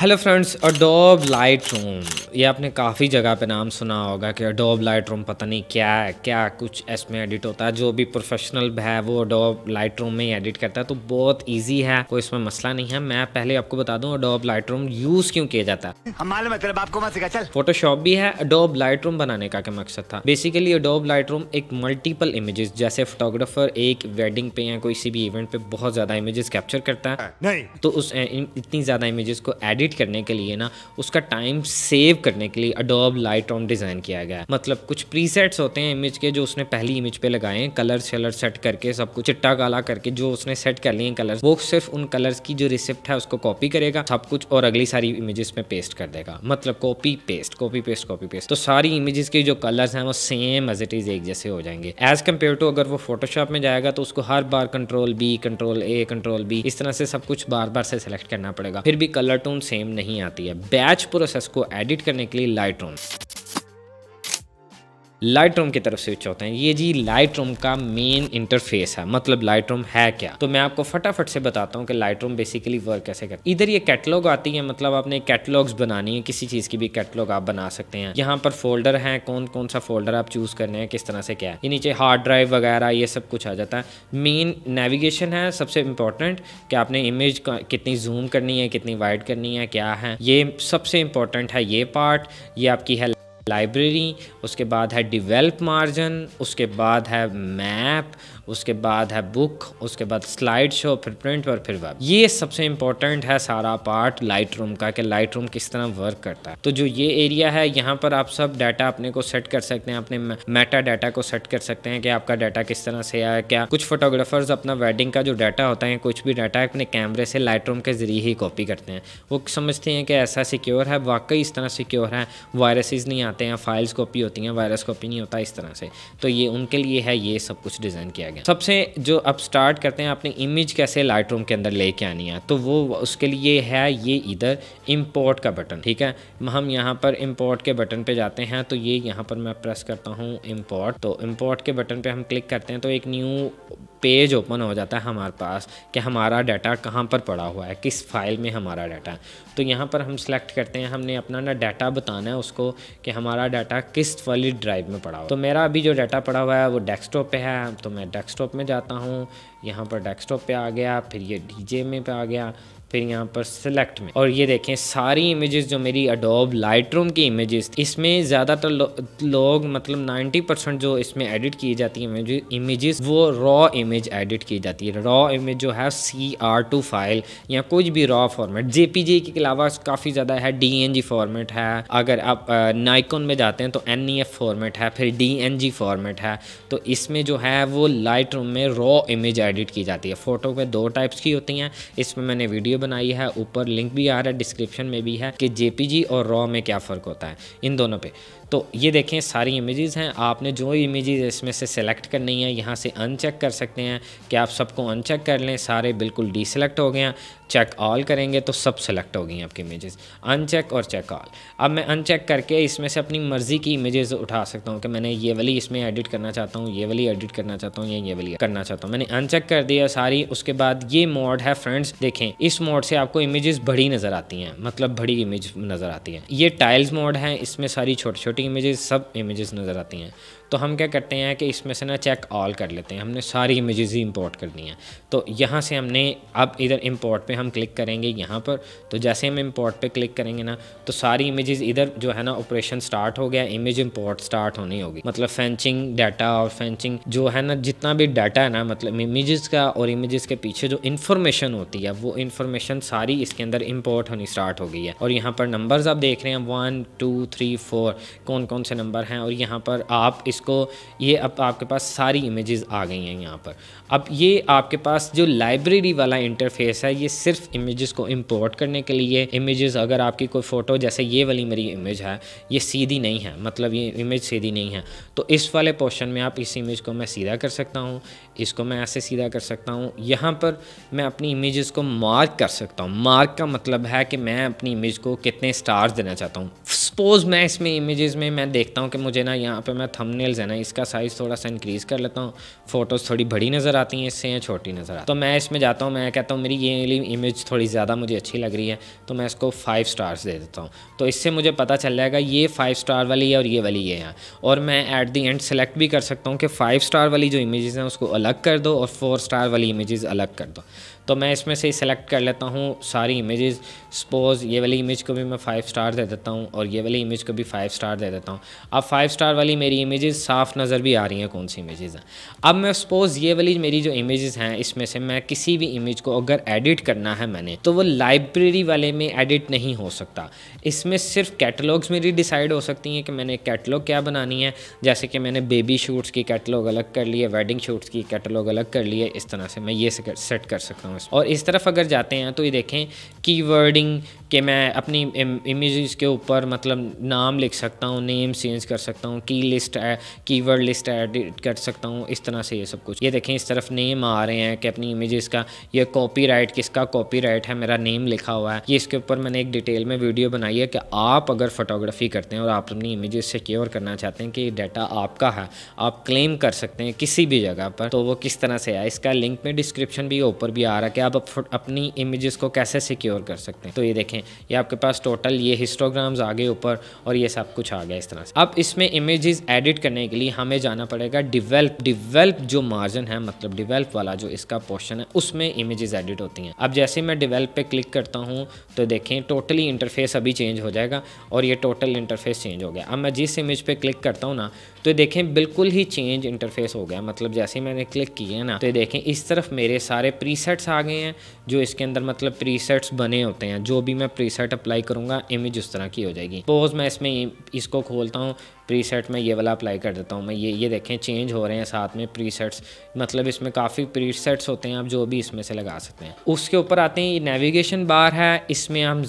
Hello friends, Adobe Lightroom ये आपने काफ़ी जगह पे नाम सुना होगा कि अडोब लाइटरूम पता नहीं क्या है, क्या कुछ इसमें एडिट होता है। जो भी प्रोफेशनल है वो अडोब लाइटरूम में ही एडिट करता है, तो बहुत इजी है, कोई इसमें मसला नहीं है। मैं पहले आपको बता दूं अडोब लाइटरूम यूज़ क्यों किया जाता है। हमारे मतलब आपको मत सिखा, चल। फोटोशॉप भी है, अडोब लाइटरूम बनाने का क्या मकसद था। बेसिकली अडोब लाइटरूम एक मल्टीपल इमेजेस, जैसे फोटोग्राफर एक वेडिंग पे या किसी भी इवेंट पे बहुत ज़्यादा इमेजेस कैप्चर करता है, नहीं तो उस इतनी ज़्यादा इमेजेस को एडिट करने के लिए ना, उसका टाइम सेव करने के लिए अडोब लाइटरूम डिज़ाइन किया गया है। मतलब कुछ प्रीसेट्स होते हैं इमेज के जो उसने पहली इमेज पे लगाए हैं, कलर शलर सेट करके सब कुछ चिट्टा काला करके जो उसने सेट कर लिए कलर्स, वो सिर्फ उन कलर्स की जो रिसिप्ट है उसको कॉपी करेगा सब कुछ और अगली सारी इमेजेस में पेस्ट कर देगा। मतलब copy paste copy paste copy paste, तो सारी इमेजेस के जो कलर्स हैं वो सेम एज इट इज एक जैसे हो जाएंगे। एज कम्पेयर टू अगर वो फोटोशॉप में जाएगा तो उसको हर बार control B control A control B इस तरह से सब कुछ बार बार से सेलेक्ट करना पड़ेगा, फिर भी कलर टोन सेम नहीं आती है। बैच प्रोसेस को एडिट करने के लिए लाइटरूम की तरफ स्विच होते हैं। ये जी लाइटरूम का मेन इंटरफेस है। मतलब लाइटरूम है क्या, तो मैं आपको फटाफट से बताता हूँ कि लाइटरूम बेसिकली वर्क कैसे करता है। इधर ये कैटलॉग आती है, मतलब आपने कैटलॉग्स बनानी है, किसी चीज़ की भी कैटलॉग आप बना सकते हैं। यहाँ पर फोल्डर हैं, कौन कौन सा फोल्डर आप चूज़ करने हैं, किस तरह से क्या है। ये नीचे हार्ड ड्राइव वगैरह ये सब कुछ आ जाता है। मेन नेविगेशन है सबसे इंपॉर्टेंट, कि आपने इमेज कितनी जूम करनी है, कितनी वाइड करनी है, क्या है, ये सबसे इंपॉर्टेंट है। ये पार्ट ये आपकी है लाइब्रेरी, उसके बाद है डिवेल्प मार्जिन, उसके बाद है मैप, उसके बाद है बुक, उसके बाद स्लाइड शो, फिर प्रिंट और फिर वेब। ये सबसे इंपॉर्टेंट है सारा पार्ट लाइटरूम का, कि लाइटरूम किस तरह वर्क करता है। तो जो ये एरिया है यहाँ पर आप सब डाटा अपने को सेट कर सकते हैं, अपने मेटा डाटा को सेट कर सकते हैं कि आपका डाटा किस तरह से है। क्या कुछ फोटोग्राफर्स अपना वेडिंग का जो डाटा होता है, कुछ भी डाटा अपने कैमरे से लाइटरूम के जरिए ही कॉपी करते हैं। वो समझते हैं कि ऐसा सिक्योर है, वाकई इस तरह सिक्योर है, वायरसेस नहीं आते हैं, फाइल्स कॉपी होती हैं, वायरस कॉपी नहीं होता इस तरह से। तो ये उनके लिए है, ये सब कुछ डिज़ाइन किया गया। सबसे जो अब स्टार्ट करते हैं अपनी इमेज कैसे लाइटरूम के अंदर लेके आनी है, तो वो उसके लिए है ये इधर इंपोर्ट का बटन। ठीक है, हम यहाँ पर इंपोर्ट के बटन पे जाते हैं, तो ये यहाँ पर मैं प्रेस करता हूँ इंपोर्ट। तो इंपोर्ट के बटन पे हम क्लिक करते हैं तो एक न्यू पेज ओपन हो जाता है हमारे पास, कि हमारा डाटा कहाँ पर पड़ा हुआ है, किस फाइल में हमारा डाटा है। तो यहाँ पर हम सेलेक्ट करते हैं, हमने अपना ना डाटा बताना है उसको कि हमारा डाटा किस वाली ड्राइव में पड़ा हुआ है। तो मेरा अभी जो डाटा पड़ा हुआ है वो डेस्कटॉप पे है, तो मैं डेस्कटॉप में जाता हूँ। यहाँ पर डेस्कटॉप पे आ गया, फिर ये डीजे में पे आ गया, फिर यहाँ पर सिलेक्ट में, और ये देखें सारी इमेजेस जो मेरी अडोब लाइटरूम की इमेजेस, इसमें ज़्यादातर लोग मतलब 90% जो इसमें एडिट की जाती है इमेजेस वो रॉ इमेज एडिट की जाती है। रॉ इमेज जो है CR2 फाइल या कुछ भी रॉ फॉर्मेट, JPG के अलावा काफ़ी ज़्यादा है, DNG फॉर्मेट है। अगर आप नाइकॉन में जाते हैं तो NEF फॉर्मेट है, फिर DNG फॉर्मेट है। तो इसमें जो है वो लाइटरूम में रॉ इमेज एडिट की जाती है। फ़ोटो पे 2 टाइप्स की होती हैं, इसमें मैंने वीडियो बनाई है, ऊपर लिंक भी आ रहा है, डिस्क्रिप्शन में भी है, कि JPG और रॉ में क्या फ़र्क होता है इन दोनों पे। तो ये देखें सारी इमेजेस हैं, आपने जो इमेजेस इसमें से सेलेक्ट करनी है यहाँ से अनचेक कर सकते हैं, कि आप सबको अनचेक कर लें, सारे बिल्कुल डीसेलेक्ट हो गए हैं। चेक ऑल करेंगे तो सब सेलेक्ट हो गई हैं आपकी इमेजेस, अनचेक और चेक ऑल। अब मैं अनचेक करके इसमें से अपनी मर्ज़ी की इमेजेस उठा सकता हूँ, कि मैंने ये वाली इसमें एडिट करना चाहता हूँ, ये वाली एडिट करना चाहता हूँ, या ये वाली करना चाहता हूँ। मैंने अनचेक कर दिया सारी। उसके बाद ये मोड है फ्रेंड्स, देखें इस मोड से आपको इमेजेस बड़ी नज़र आती हैं, मतलब बड़ी इमेज नज़र आती है। ये टाइल्स मोड है, इसमें सारी छोटी छोटी इमेजेस सब इमेजेस नज़र आती हैं। तो हम क्या करते हैं कि इसमें से ना चेक ऑल कर लेते हैं, हमने सारी इमेजेस ही इंपोर्ट करनी है। तो यहाँ से हमने अब इधर इंपोर्ट पे हम क्लिक करेंगे यहाँ पर। तो जैसे हम इंपोर्ट पे क्लिक करेंगे ना, तो सारी इमेजेस इधर जो है ना ऑपरेशन स्टार्ट हो गया, इमेज इंपोर्ट स्टार्ट होनी होगी। मतलब फेंचिंग डाटा और फेंचिंग जो है ना, जितना भी डाटा है ना, मतलब इमेजेस का और इमेजेस के पीछे जो इन्फॉर्मेशन होती है वो इन्फॉर्मेशन सारी इसके अंदर इंपोर्ट होनी स्टार्ट हो गई है। और यहाँ पर नंबर्स आप देख रहे हैं 1 2 3 4 कौन कौन से नंबर हैं, और यहाँ पर आप इसको ये अब आपके पास सारी इमेजेस आ गई हैं यहाँ पर। अब ये आपके पास जो लाइब्रेरी वाला इंटरफेस है, ये सिर्फ इमेजेस को इंपोर्ट करने के लिए। इमेजेस अगर आपकी कोई फ़ोटो, जैसे ये वाली मेरी इमेज है, ये सीधी नहीं है, मतलब ये इमेज सीधी नहीं है, तो इस वाले पोर्शन में आप इस इमेज को मैं सीधा कर सकता हूँ, इसको मैं ऐसे सीधा कर सकता हूँ। यहाँ पर मैं अपनी इमेजेस को मार्क कर सकता हूँ। मार्क का मतलब है कि मैं अपनी इमेज को कितने स्टार्स देना चाहता हूँ, सपोज़ मैं इसमें इमेजेस में मैं देखता हूँ कि मुझे ना यहाँ पे मैं थंबनेल्स है ना इसका साइज़ थोड़ा सा इंक्रीज़ कर लेता हूँ, फ़ोटोज़ थोड़ी बड़ी नज़र आती हैं इससे या छोटी नज़र आती है। तो मैं इसमें जाता हूँ, मैं कहता हूँ मेरी ये वाली इमेज थोड़ी ज़्यादा मुझे अच्छी लग रही है, तो मैं इसको 5 स्टार्स दे देता हूँ। तो इससे मुझे पता चल जाएगा ये 5 स्टार वाली है और ये वाली ये है। और मैं एट द एंड सेलेक्ट भी कर सकता हूँ कि 5 स्टार वाली जो इमेजेस हैं उसको अलग कर दो और 4 स्टार वाली इमेजेस अलग कर दो। तो मैं इसमें से सेलेक्ट कर लेता हूँ सारी इमेजेस। सपोज़ ये वाली इमेज को भी मैं 5 स्टार दे देता हूँ और ये वाली इमेज को भी 5 स्टार दे देता हूँ। अब 5 स्टार वाली मेरी इमेजेस साफ़ नज़र भी आ रही हैं कौन सी इमेजेस हैं। अब मैं सपोज़ ये वाली मेरी जो इमेजेस हैं इसमें से मैं किसी भी इमेज को अगर एडिट करना है मैंने, तो वो लाइब्रेरी वाले में एडिट नहीं हो सकता। इसमें सिर्फ कैटलॉग्स मेरी डिसाइड हो सकती हैं कि मैंने कैटलॉग क्या बनानी है। जैसे कि मैंने बेबी शूट्स की कैटलॉग अलग कर ली है, वेडिंग शूट्स की कैटलॉग अलग कर ली है, इस तरह से मैं ये सेट कर सकता हूँ। और इस तरफ अगर जाते हैं तो ये देखें कीवर्डिंग कि मैं अपनी इमेजेस के ऊपर मतलब नाम लिख सकता हूँ, नेम चेंज कर सकता हूँ, कीवर्ड लिस्ट एडिट कर सकता हूँ, इस तरह से ये सब कुछ। ये देखें इस तरफ नेम आ रहे हैं कि अपनी इमेजेस का ये कॉपीराइट, किसका कॉपीराइट है, मेरा नेम लिखा हुआ है। ये इसके ऊपर मैंने एक डिटेल में वीडियो बनाई है कि आप अगर फोटोग्राफी करते हैं और आप अपनी इमेजेस सिक्योर करना चाहते हैं कि ये डाटा आपका है, आप क्लेम कर सकते हैं किसी भी जगह पर, तो वो किस तरह से है। इसका लिंक में डिस्क्रिप्शन भी ऊपर भी आ रहा है कि आप अपनी इमेजेस को कैसे सिक्योर कर सकते हैं। तो ये देखें ये आपके पास टोटल ये हिस्टोग्राम्स आ गए ऊपर और ये सब कुछ आ गया इस तरह से। अब इसमें इमेजेस एडिट करने के लिए हमें जाना पड़ेगा डिवेल्प जो मार्जिन है, मतलब डिवेल्प वाला जो इसका पोर्शन है उसमें इमेजेस एडिट होती हैं। अब जैसे मैं डिवेल्प पे क्लिक करता हूँ तो देखें टोटली इंटरफेस अभी चेंज हो जाएगा और ये टोटल इंटरफेस चेंज हो गया। अब मैं जिस इमेज पे क्लिक करता हूँ ना तो देखें बिल्कुल ही चेंज इंटरफेस हो गया। मतलब जैसे ही मैंने क्लिक किया है ना तो देखें इस तरफ मेरे सारे प्रीसेट्स आ गए हैं जो इसके अंदर मतलब प्रीसेट्स बने होते हैं। जो भी मैं प्रीसेट अप्लाई करूँगा इमेज उस तरह की हो जाएगी। सपोज मैं इसमें इसको खोलता हूँ, प्रीसेट में ये वाला अप्लाई कर देता हूँ मैं, ये देखें चेंज हो रहे हैं साथ में प्रीसेट्स। मतलब इसमें काफ़ी प्रीसेट्स होते हैं, आप जो भी इसमें से लगा सकते हैं। उसके ऊपर आते हैं, ये नेविगेशन बार है, इसमें हम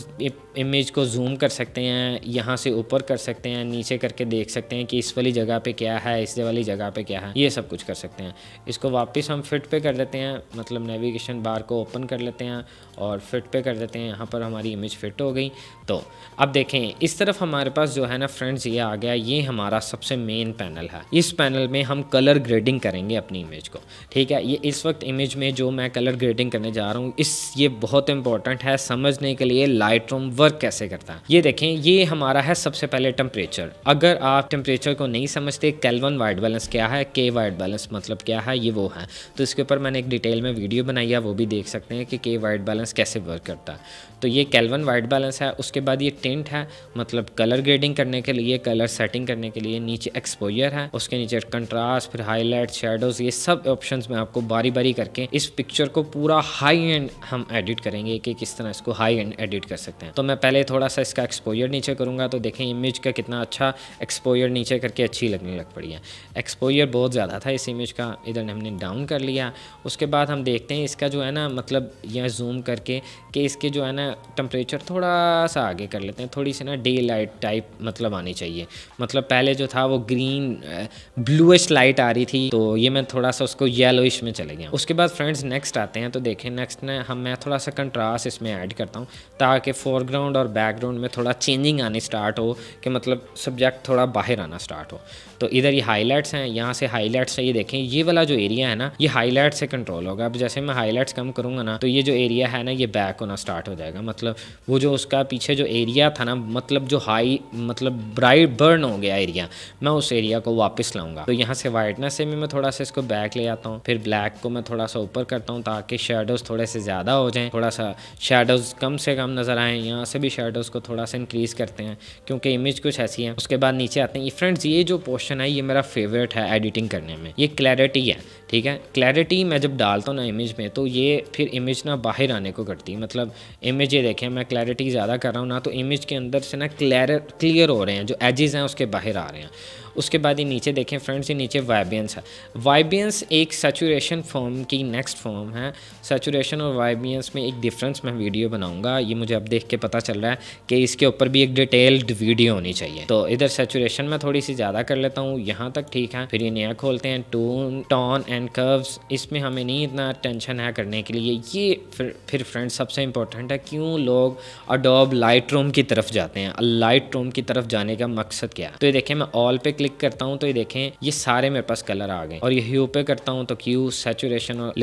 इमेज को जूम कर सकते हैं, यहाँ से ऊपर कर सकते हैं, नीचे करके देख सकते हैं कि इस वाली जगह पे क्या है, इस वाली जगह पे क्या है, ये सब कुछ कर सकते हैं। इसको वापस हम फिट पे कर देते हैं, मतलब नेविगेशन बार को ओपन कर लेते हैं और फिट पे कर देते हैं। यहाँ पर हमारी इमेज फिट हो गई। तो अब देखें इस तरफ हमारे पास जो है ना फ्रेंड्स ये आ गया, ये हमारा सबसे मेन पैनल है। इस पैनल में हम कलर ग्रेडिंग करेंगे अपनी इमेज को, ठीक है। ये इस वक्त इमेज में जो मैं कलर ग्रेडिंग करने जा रहा हूँ ये बहुत इंपॉर्टेंट है समझने के लिए लाइटरूम वर्क कैसे करता है। ये देखें ये हमारा है सबसे पहले टेम्परेचर। अगर आप टेम्परेचर को नहीं समझते, केल्विन वाइट बैलेंस क्या है, के वाइट बैलेंस मतलब क्या है, ये वो है। तो इसके ऊपर मैंने एक डिटेल में वीडियो बनाई है, वो भी देख सकते हैं कि के वाइट बैलेंस कैसे वर्क करता है। तो ये केल्विन वाइट बैलेंस है। उसके बाद ये टिंट है, मतलब कलर ग्रेडिंग करने के लिए, कलर सेटिंग करने के लिए। नीचे एक्सपोजर है, उसके नीचे कंट्रास्ट, फिर हाईलाइट, शेडोज, ये सब ऑप्शंस में आपको बारी बारी करके इस पिक्चर को पूरा हाई एंड हम एडिट करेंगे कि किस तरह इसको हाई एंड एडिट कर सकते हैं। तो मैं पहले थोड़ा सा इसका एक्सपोजर नीचे करूँगा तो देखें इमेज का कितना अच्छा एक्सपोजर नीचे करके अच्छी लगने लग पड़ी है। एक्सपोजर बहुत ज़्यादा था इस इमेज का, इधर हमने डाउन कर लिया। उसके बाद हम देखते हैं इसका जो है ना, मतलब यहाँ जूम करके कि इसके जो है ना टेम्परेचर थोड़ा सा आगे कर लेते हैं, थोड़ी सी ना डे लाइट टाइप मतलब आनी चाहिए। मतलब पहले जो था वो ग्रीन ब्लूइश लाइट आ रही थी, तो ये मैं थोड़ा सा उसको येलोइश में चले गया। उसके बाद फ्रेंड्स नेक्स्ट आते हैं, तो देखें नेक्स्ट में मैं थोड़ा सा कंट्रास्ट इसमें ऐड करता हूँ ताकि फोरग्राउंड और बैकग्राउंड में थोड़ा चेंजिंग आनी स्टार्ट हो, कि मतलब सब्जेक्ट थोड़ा बाहर आना स्टार्ट हो। तो इधर ये हाईलाइट्स हैं, यहाँ से हाईलाइट्स से ये देखें ये वाला जो एरिया है ना ये हाईलाइट से कंट्रोल होगा। अब जैसे मैं हाईलाइट्स कम करूँगा ना तो ये जो एरिया है ना ये बैक होना स्टार्ट हो जाएगा। मतलब वो जो उसका पीछे जो एरिया था ना, मतलब जो हाई मतलब ब्राइट बर्न हो गया एरिया, मैं उस एरिया को वापस लाऊंगा। तो यहाँ से वाइटनेस से भी मैं थोड़ा सा इसको बैक ले आता हूँ, फिर ब्लैक को मैं थोड़ा सा ऊपर करता हूँ ताकि शेडोज़ थोड़े से ज़्यादा हो जाएँ, थोड़ा सा शेडोज़ कम से कम नज़र आएँ। यहाँ से भी शेडोज़ को थोड़ा सा इंक्रीज़ करते हैं क्योंकि इमेज कुछ ऐसी है। उसके बाद नीचे आते हैं, ये फ्रेंड्स ये जो पोर्शन है ये मेरा फेवरेट है एडिटिंग करने में, ये क्लैरिटी है, ठीक है। क्लैरिटी मैं जब डालता हूँ ना इमेज में तो ये फिर इमेज ना बाहर आने को करती है। मतलब इमेज ये देखें मैं क्लैरिटी ज़्यादा कर रहा हूँ ना तो इमेज के अंदर से ना क्लियर हो रहे हैं, जो एजेस हैं उसके बाहर आ रहे हैं। उसके बाद ये नीचे देखें फ्रेंड्स, ये नीचे वाइबियंस है। वाइबियंस एक सैचुरेशन फॉर्म की नेक्स्ट फॉर्म है। सैचुरेशन और वाइबियंस में एक डिफरेंस मैं वीडियो बनाऊंगा, ये मुझे अब देख के पता चल रहा है कि इसके ऊपर भी एक डिटेल्ड वीडियो होनी चाहिए। तो इधर सैचुरेशन में थोड़ी सी ज़्यादा कर लेता हूँ, यहाँ तक ठीक है। फिर ये नया खोलते हैं टोन एंड कर्व्स, इसमें हमें नहीं इतना टेंशन है करने के लिए। ये फिर फ्रेंड्स सबसे इंपॉर्टेंट है, क्यों लोग अडोब लाइटरूम की तरफ जाते हैं, लाइटरूम की तरफ जाने का मकसद क्या है। तो ये देखें, मैं ऑल पे क्लिक करता हूँ तो ये देखें ये सारे मेरे पास कलर आ गए, और ये ह्यू पे करता हूँ तो क्यू, सैचुरेशन और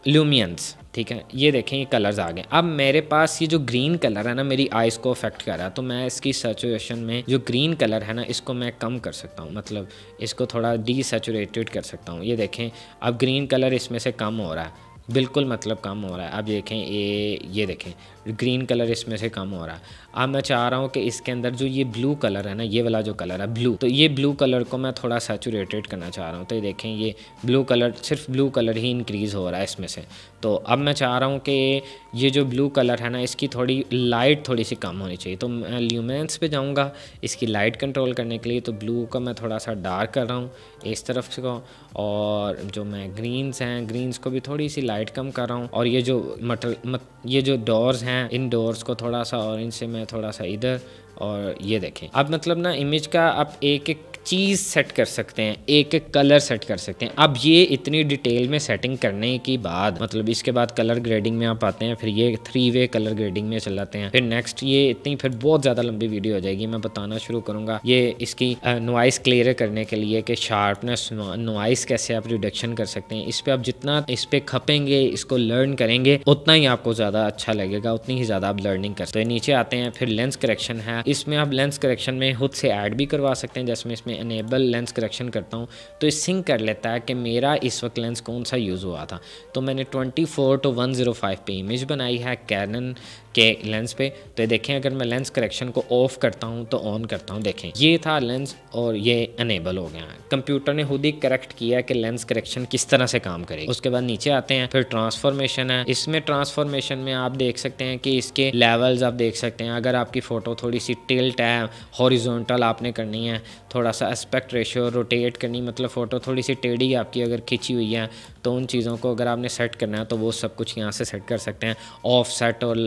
ल्यूमिनेंस, ठीक है। ये देखें ये कलर्स आ गए। अब मेरे पास ये जो ग्रीन कलर है ना, मेरी आइज़ को अफेक्ट कर रहा है, तो मैं इसकी सैचुरेशन में जो ग्रीन कलर है ना, इसको मैं कम कर सकता हूँ, मतलब इसको थोड़ा डीसैचुरेटेड कर सकता हूँ। ये देखें अब ग्रीन कलर इसमें से कम हो रहा है, बिल्कुल मतलब कम हो रहा है। अब देखें ये देखें ग्रीन कलर इसमें से कम हो रहा है। अब मैं चाह रहा हूँ कि इसके अंदर जो ये ब्लू कलर है ना, ये वाला जो कलर है ब्लू, तो ये ब्लू कलर को मैं थोड़ा सैचुरेटेड करना चाह रहा हूँ। तो ये देखें ये ब्लू कलर, सिर्फ ब्लू कलर ही इंक्रीज़ हो रहा है इसमें से। तो अब मैं चाह रहा हूँ कि ये जो ब्लू कलर है ना, इसकी थोड़ी लाइट थोड़ी सी कम होनी चाहिए। तो मैं ल्यूमिनेंस पे जाऊँगा इसकी लाइट कंट्रोल करने के लिए। तो ब्लू का मैं थोड़ा सा डार्क कर रहा हूँ इस तरफ से को, और जो मैं ग्रीन्स हैं, ग्रीन्स को भी थोड़ी सी लाइट कम कर रहा हूँ। और ये जो ये जो डोर्स हैं, इन डोर्स को थोड़ा सा ऑरेंज से मैं थोड़ा सा इधर, और ये देखें अब मतलब ना इमेज का आप एक एक चीज़ सेट कर सकते हैं, एक एक कलर सेट कर सकते हैं। अब ये इतनी डिटेल में सेटिंग करने के बाद मतलब इसके बाद कलर ग्रेडिंग में आप आते हैं, फिर ये 3 वे कलर ग्रेडिंग में चल जाते हैं। फिर नेक्स्ट ये इतनी फिर बहुत ज़्यादा लंबी वीडियो हो जाएगी, मैं बताना शुरू करूँगा ये इसकी नॉइस क्लियर करने के लिए कि शार्पनेस नॉइस कैसे आप रिडक्शन कर सकते हैं। इस पर आप जितना इस पर खपेंगे, इसको लर्न करेंगे, उतना ही आपको ज़्यादा अच्छा लगेगा, उतनी ही ज़्यादा आप लर्निंग कर सकते हैं। नीचे आते हैं, फिर लेंस करेक्शन है, इसमें आप लेंस करेक्शन में खुद से ऐड भी करवा सकते हैं। जैसे मैं इसमें इनेबल लेंस करेक्शन करता हूँ तो ये सिंक कर लेता है कि मेरा इस वक्त लेंस कौन सा यूज़ हुआ था। तो मैंने 24-105 पे इमेज बनाई है कैनन के लेंस पे। तो देखें अगर मैं लेंस करेक्शन को ऑफ करता हूँ तो ऑन करता हूँ, देखें ये था लेंस और ये अनेबल हो गया है। कंप्यूटर ने खुद ही करेक्ट किया कि लेंस करेक्शन किस तरह से काम करेगी। उसके बाद नीचे आते हैं, फिर ट्रांसफॉर्मेशन है। इसमें ट्रांसफॉर्मेशन में आप देख सकते हैं कि इसके लेवल्स आप देख सकते हैं। अगर आपकी फ़ोटो थोड़ी सी टिल्ट है, हॉरिजॉन्टल आपने करनी है, थोड़ा सा एस्पेक्ट रेशियो रोटेट करनी, मतलब फ़ोटो थोड़ी सी टेढ़ी आपकी अगर खींची हुई है, तो उन चीज़ों को अगर आपने सेट करना है तो वो सब कुछ यहाँ से सेट कर सकते हैं। ऑफ सेट और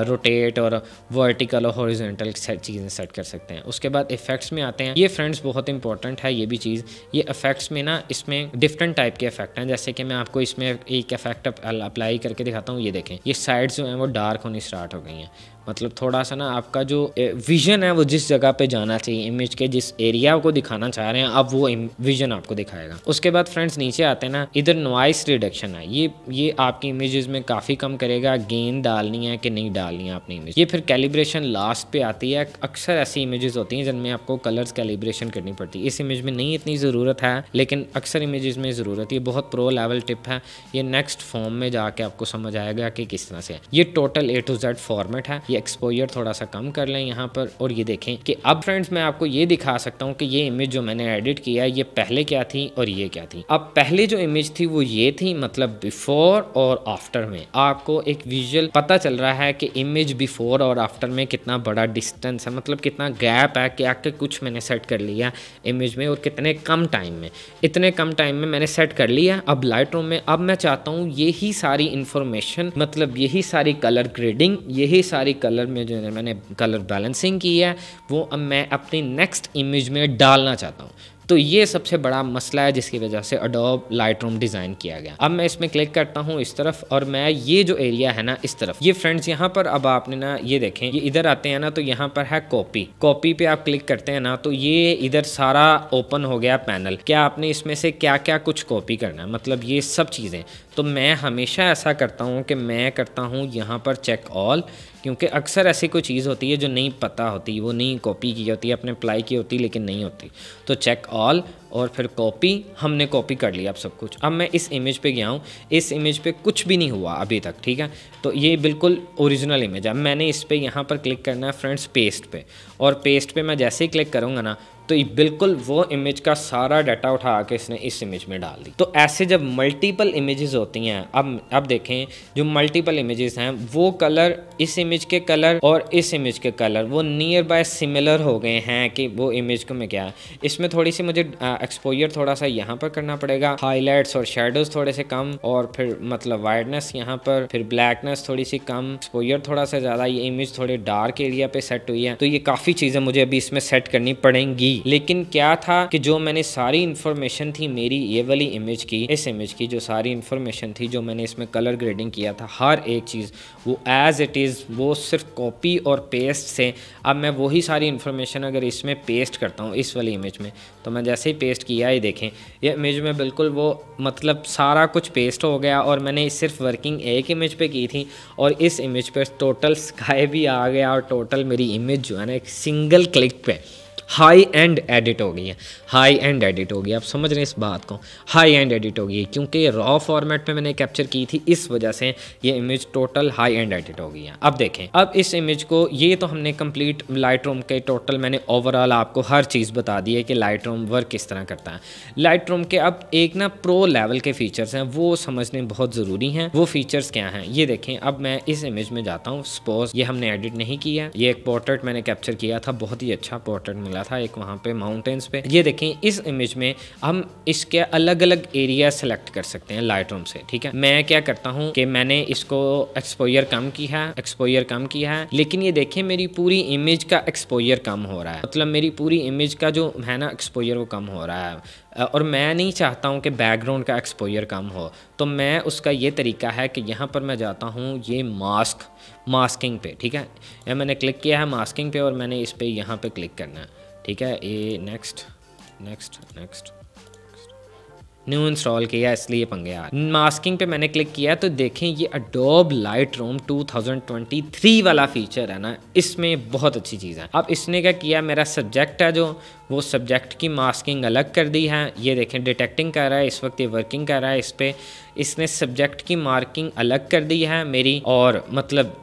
रोटेट और वर्टिकल और हॉरिजॉन्टल चीज़ें सेट कर सकते हैं। उसके बाद इफ़ेक्ट्स में आते हैं। ये फ्रेंड्स बहुत इंपॉर्टेंट है ये भी चीज़। ये इफ़ेक्ट्स में ना इसमें डिफरेंट टाइप के इफ़ेक्ट हैं। जैसे कि मैं आपको इसमें एक इफ़ेक्ट अप्लाई करके दिखाता हूँ। ये देखें ये साइड्स जो हैं वो डार्क होनी स्टार्ट हो गई हैं, मतलब थोड़ा सा ना आपका जो विजन है वो जिस जगह पे जाना चाहिए, इमेज के जिस एरिया को दिखाना चाह रहे हैं अब वो विजन आपको दिखाएगा। उसके बाद फ्रेंड्स नीचे आते हैं ना, इधर नॉइस रिडक्शन है। ये आपकी इमेजेस में काफ़ी कम करेगा, गेन डालनी है कि नहीं डालनी है आपने इमेज। ये फिर कैलिब्रेशन लास्ट पे आती है। अक्सर ऐसी इमेजेस होती हैं जिनमें आपको कलर्स कैलिब्रेशन करनी पड़ती है। इस इमेज में नहीं इतनी ज़रूरत है, लेकिन अक्सर इमेजेस में ज़रूरत है। ये बहुत प्रो लेवल टिप है, ये नेक्स्ट फॉर्म में जाके आपको समझ आएगा कि किस तरह से है। ये total A to Z format है। ये एक्सपोजर थोड़ा सा कम कर लें यहाँ पर, और ये देखें कि अब फ्रेंड्स मैं आपको ये दिखा सकता हूँ कि ये इमेज जो मैंने एडिट किया है ये पहले क्या थी और ये क्या थी। अब पहले जो इमेज थी वो ये थी, मतलब बिफोर और आफ्टर में आपको एक विजुअल पता चल रहा है कि इमेज बिफोर और आफ्टर में कितना बड़ा डिस्टेंस है, मतलब कितना गैप है कि आके कुछ मैंने सेट कर लिया इमेज में और कितने कम टाइम में, इतने कम टाइम में मैंने सेट कर लिया। अब लाइटरूम में अब मैं चाहता हूँ यही सारी इंफॉर्मेशन, मतलब यही सारी कलर ग्रेडिंग, यही सारी कलर में जो मैंने कलर बैलेंसिंग की है वो अब मैं अपनी नेक्स्ट इमेज में डालना चाहता हूँ। तो ये सबसे बड़ा मसला है जिसकी वजह से अडोब लाइटरूम डिज़ाइन किया गया। अब मैं इसमें क्लिक करता हूँ इस तरफ और मैं ये जो एरिया है ना इस तरफ, ये फ्रेंड्स यहाँ पर अब आपने ना ये देखें, ये इधर आते हैं ना तो यहाँ पर है कॉपी पे आप क्लिक करते हैं ना तो ये इधर सारा ओपन हो गया पैनल। क्या आपने इसमें से क्या क्या कुछ कॉपी करना है, मतलब ये सब चीज़ें। तो मैं हमेशा ऐसा करता हूँ कि मैं करता हूँ यहाँ पर चेक ऑल, क्योंकि अक्सर ऐसी कोई चीज़ होती है जो नहीं पता होती, वो नहीं कॉपी की होती है, अपने अप्लाई की होती लेकिन नहीं होती। तो चेक ऑल और फिर कॉपी, हमने कॉपी कर लिया अब सब कुछ। अब मैं इस इमेज पे गया हूँ, इस इमेज पे कुछ भी नहीं हुआ अभी तक, ठीक है। तो ये बिल्कुल ओरिजिनल इमेज है। मैंने इस पे यहाँ पर क्लिक करना है फ्रेंड्स पेस्ट पे, और पेस्ट पे मैं जैसे ही क्लिक करूँगा ना तो ये बिल्कुल वो इमेज का सारा डाटा उठा के इसने इस इमेज में डाल दी। तो ऐसे जब मल्टीपल इमेजेस होती हैं, अब देखें जो मल्टीपल इमेजेस हैं वो कलर, इस इमेज के कलर और इस इमेज के कलर वो नियर बाय सिमिलर हो गए हैं कि वो इमेज को मैं क्या, इसमें थोड़ी सी मुझे एक्सपोजर थोड़ा सा यहाँ पर करना पड़ेगा, हाईलाइट्स और शेडोज थोड़े से कम, और फिर मतलब वाइडनेस यहाँ पर, फिर ब्लैकनेस थोड़ी सी कम, एक्सपोजर थोड़ा सा ज़्यादा, ये इमेज थोड़े डार्क एरिया पे सेट हुई है। तो ये काफ़ी चीज़ें मुझे अभी इसमें सेट करनी पड़ेंगी। लेकिन क्या था कि जो मैंने सारी इन्फॉर्मेशन थी मेरी ये वाली इमेज की, इस इमेज की जो सारी इन्फॉर्मेशन थी, जो मैंने इसमें कलर ग्रेडिंग किया था, हर एक चीज़ वो एज इट इज़, वो सिर्फ कॉपी और पेस्ट से, अब मैं वही सारी इन्फॉर्मेशन अगर इसमें पेस्ट करता हूँ इस वाली इमेज में, तो मैं जैसे ही पेस्ट किया ये देखें ये इमेज में बिल्कुल वो मतलब सारा कुछ पेस्ट हो गया। और मैंने सिर्फ वर्किंग एक इमेज पे की थी और इस इमेज पे टोटल स्काई भी आ गया, और टोटल मेरी इमेज जो है ना एक सिंगल क्लिक पे हाई एंड एडिट हो गई है। हाई एंड एडिट हो गई, आप समझ रहे हैं इस बात को, हाई एंड एडिट हो गई क्योंकि रॉ फॉर्मेट में मैंने कैप्चर की थी, इस वजह से ये image total high and edit हो गई है। अब देखें, अब इस इमेज को, ये तो हमने कंप्लीट लाइट रूम के टोटल मैंने ओवरऑल आपको हर चीज़ बता दी है कि लाइट रूम वर्क किस तरह करता है। लाइट रूम के अब एक ना प्रो लेवल के फीचर्स हैं, वो समझने बहुत ज़रूरी हैं। वो फीचर्स क्या हैं ये देखें। अब मैं इस इमेज में जाता हूँ, सपोज ये हमने एडिट नहीं किया, ये एक पोर्ट्रेट मैंने कैप्चर किया था, बहुत ही अच्छा पोर्ट्रेट मिला था एक वहाँ पे माउंटेन्स पे। ये देखें इस इमेज में हम इसके अलग अलग एरिया सेलेक्ट कर सकते हैं लाइट रूम से, ठीक है। मैं क्या करता हूँ कि मैंने इसको एक्सपोजर कम किया है, लेकिन ये देखें मेरी पूरी इमेज का एक्सपोजर कम हो रहा है, मतलब मेरी पूरी इमेज का जो है ना एक्सपोजर वो कम हो रहा है। और मैं नहीं चाहता हूँ कि बैकग्राउंड का एक्सपोजर कम हो, तो मैं उसका ये तरीका है कि यहाँ पर मैं जाता हूँ ये मास्किंग पे, ठीक है। या मैंने क्लिक किया है मास्किंग पे और मैंने इस पे यहाँ पे क्लिक करना है, ठीक है। ये नेक्स्ट न्यू इंस्टॉल किया इसलिए पंगे आ रहे। मास्किंग पे मैंने क्लिक किया तो देखें ये अडोब लाइट रूम 2023 वाला फीचर है ना, इसमें बहुत अच्छी चीज़ है। अब इसने क्या किया, मेरा सब्जेक्ट है जो, वो सब्जेक्ट की मास्किंग अलग कर दी है। ये देखें डिटेक्टिंग कर रहा है इस वक्त, ये वर्किंग कर रहा है इस पर, इसने सब्जेक्ट की मार्किंग अलग कर दी है मेरी। और मतलब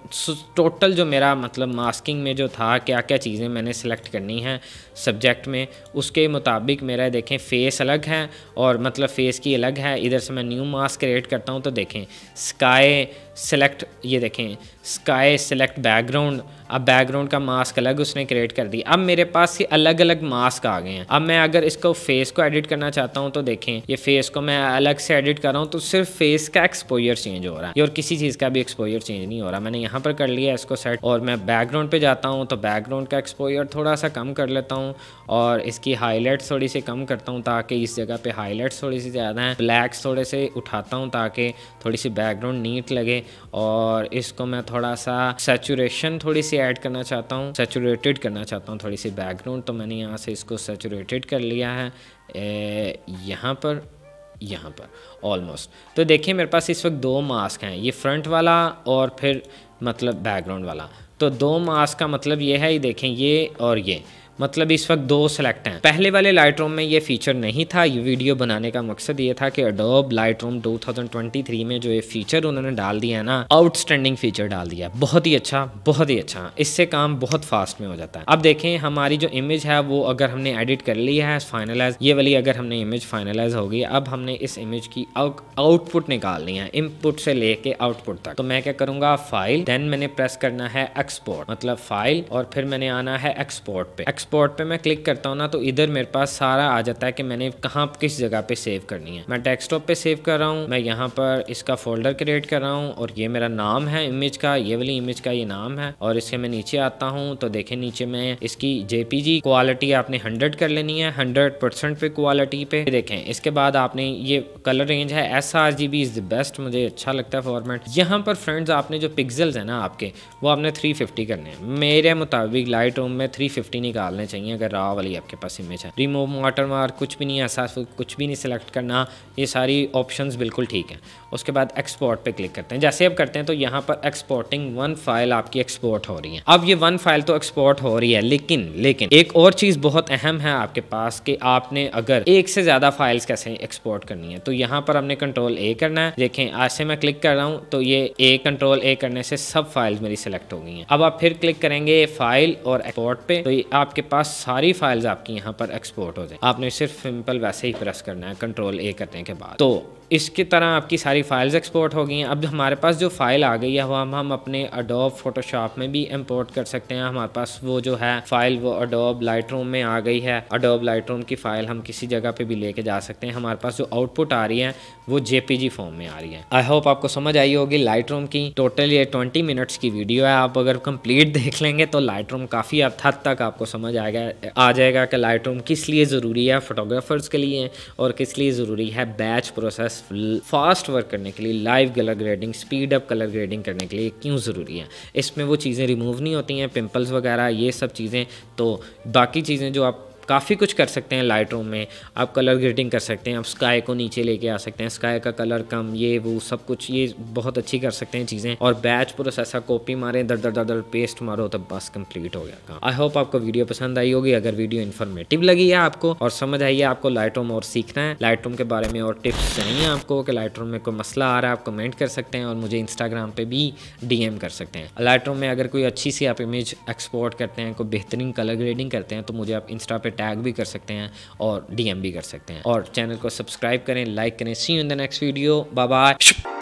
टोटल जो मेरा मतलब मास्किंग में जो था क्या क्या चीज़ें मैंने सेलेक्ट करनी है सब्जेक्ट में, उसके मुताबिक मेरा देखें फेस अलग है और मतलब फेस की अलग है। इधर से मैं न्यू मास्क क्रिएट करता हूँ तो देखें स्काई सेलेक्ट, ये देखें स्काई सेलेक्ट बैकग्राउंड, अब बैकग्राउंड का मास्क अलग उसने क्रिएट कर दी। अब मेरे पास ये अलग अलग मास्क आ गए हैं। अब मैं अगर इसको फेस को एडिट करना चाहता हूँ तो देखें ये फेस को मैं अलग से एडिट कर रहा हूँ तो सिर्फ फेस का एक्सपोजर चेंज हो रहा है, और किसी चीज़ का भी एक्सपोजर चेंज नहीं हो रहा। मैंने यहाँ पर कर लिया इसको सेट, और मैं बैकग्राउंड पे जाता हूँ तो बैकग्राउंड का एक्सपोजर थोड़ा सा कम कर लेता हूँ और इसकी हाईलाइट्स थोड़ी सी कम करता हूँ ताकि इस जगह पे हाईलाइट्स थोड़ी सी ज़्यादा हैं। ब्लैक्स थोड़े से उठाता हूँ ताकि थोड़ी सी बैकग्राउंड नीट लगे, और इसको मैं थोड़ा सा सैचुरेशन थोड़ी सी ऐड करना चाहता हूँ, सैचुरेटेड करना चाहता हूँ थोड़ी सी बैकग्राउंड। तो मैंने यहाँ से इसको सैचुरेटेड कर लिया है यहाँ पर ऑलमोस्ट। तो देखिए मेरे पास इस वक्त दो मास्क हैं, ये फ्रंट वाला और फिर मतलब बैकग्राउंड वाला। तो दो मास्क का मतलब ये है, ये देखें ये और ये, मतलब इस वक्त दो सेलेक्ट हैं। पहले वाले लाइट रूम में ये फीचर नहीं था। ये वीडियो बनाने का मकसद ये था कि अडोब लाइट रूम 2023 में जो ये फीचर उन्होंने डाल दिया है ना, आउटस्टैंडिंग फीचर डाल दिया, बहुत ही अच्छा। इससे काम बहुत फास्ट में हो जाता है। अब देखें हमारी जो इमेज है वो अगर हमने एडिट कर ली है फाइनलाइज, ये वाली अगर हमने इमेज फाइनलाइज हो गई, अब हमने इस इमेज की आउटपुट निकालनी है, इनपुट से लेके आउटपुट तक। तो मैं क्या करूँगा, फाइल, देन मैंने प्रेस करना है एक्सपोर्ट, मतलब फाइल, और फिर मैंने आना है एक्सपोर्ट पे। एक्सपोर्ट पे मैं क्लिक करता हूँ ना तो इधर मेरे पास सारा आ जाता है कि मैंने कहाँ किस जगह पे सेव करनी है। मैं डेस्कटॉप पे सेव कर रहा हूँ, मैं यहाँ पर इसका फोल्डर क्रिएट कर रहा हूँ और ये मेरा नाम है इमेज का, ये वाली इमेज का ये नाम है। और इसके मैं नीचे आता हूँ तो देखें नीचे में इसकी JPG क्वालिटी आपने 100 कर लेनी है, 100% पे क्वालिटी पे। देखें इसके बाद आपने ये कलर रेंज है sRGB इज द बेस्ट, मुझे अच्छा लगता है फॉर्मेट। यहाँ पर फ्रेंड्स आपने जो पिक्सल्स है ना आपके, वो आपने 350 करने हैं। मेरे मुताबिक लाइट रूम में 350 निकालने चाहिए अगर रॉ वाली आपके पास इमेज है। रिमूव वाटरमार्क कुछ भी नहीं है, ऐसा कुछ भी नहीं सिलेक्ट करना, ये सारी ऑप्शंस बिल्कुल ठीक है। उसके बाद एक्सपोर्ट पे क्लिक करते हैं। जैसे अब करते हैं तो यहाँ पर एक्सपोर्टिंग 1 फाइल आपकी एक्सपोर्ट हो रही है। अब ये 1 फाइल तो एक्सपोर्ट हो रही है, लेकिन एक और चीज़ बहुत अहम है आपके पास कि आपने अगर एक से ज़्यादा फाइल्स कैसे एक्सपोर्ट करनी है, तो यहाँ पर हमने Ctrl+A करना है। देखें ऐसे मैं क्लिक कर रहा हूँ तो ये Ctrl+A करने से सब फाइल्स मेरी सेलेक्ट हो गई हैं। अब आप फिर क्लिक करेंगे फाइल और एक्सपोर्ट पे, तो ये आपके पास सारी फाइल्स आपकी यहाँ पर एक्सपोर्ट हो जाए। आपने सिर्फ सिंपल वैसे ही प्रेस करना है कंट्रोल A करने के बाद। तो इसकी तरह आपकी सारी फाइल्स एक्सपोर्ट हो गई हैं। अब हमारे पास जो फाइल आ गई है वो हम अपने अडोब फोटोशॉप में भी इंपोर्ट कर सकते हैं। हमारे पास वो जो है फाइल वो अडोब लाइटरूम में आ गई है। अडोब लाइटरूम की फ़ाइल हम किसी जगह पे भी लेके जा सकते हैं। हमारे पास जो आउटपुट आ रही है वो JPG फॉर्म में आ रही है। आई होप आपको समझ आई होगी लाइटरूम की। टोटल ये 20 मिनट्स की वीडियो है। आप अगर कंप्लीट देख लेंगे तो लाइटरूम काफ़ी हद तक आपको समझ आ जाएगा कि लाइटरूम किस लिए ज़रूरी है फोटोग्राफर्स के लिए और किस लिए ज़रूरी है बैच प्रोसेस फास्ट वर्क करने के लिए, live colour grading, speed up colour grading करने के लिए क्यों ज़रूरी है। इसमें वो चीज़ें रिमूव नहीं होती हैं, पिंपल्स वगैरह ये सब चीज़ें। तो बाकी चीज़ें जो आप काफ़ी कुछ कर सकते हैं लाइटरूम में। आप कलर ग्रेडिंग कर सकते हैं, आप स्काई को नीचे लेके आ सकते हैं, स्काई का कलर कम, ये वो सब कुछ ये बहुत अच्छी कर सकते हैं चीज़ें। और बैच प्रोसेसर कॉपी मारें, दर पेस्ट मारो तो बस कंप्लीट हो गया काम। आई होप आपको वीडियो पसंद आई होगी। अगर वीडियो इन्फॉर्मेटिव लगी है आपको और समझ आई है आपको लाइटरूम और सीखना है, लाइटरूम के बारे में और टिप्स चाहिए आपको कि लाइटरूम में कोई मसला आ रहा है, आप कमेंट कर सकते हैं और मुझे इंस्टाग्राम पर भी DM कर सकते हैं। लाइटरूम में अगर कोई अच्छी सी आप इमेज एक्सपोर्ट करते हैं, कोई बेहतरीन कलर ग्रेडिंग करते हैं तो मुझे आप इंस्टा पे टैग भी कर सकते हैं और DM भी कर सकते हैं। और चैनल को सब्सक्राइब करें, लाइक करें। See you in the next video, bye bye.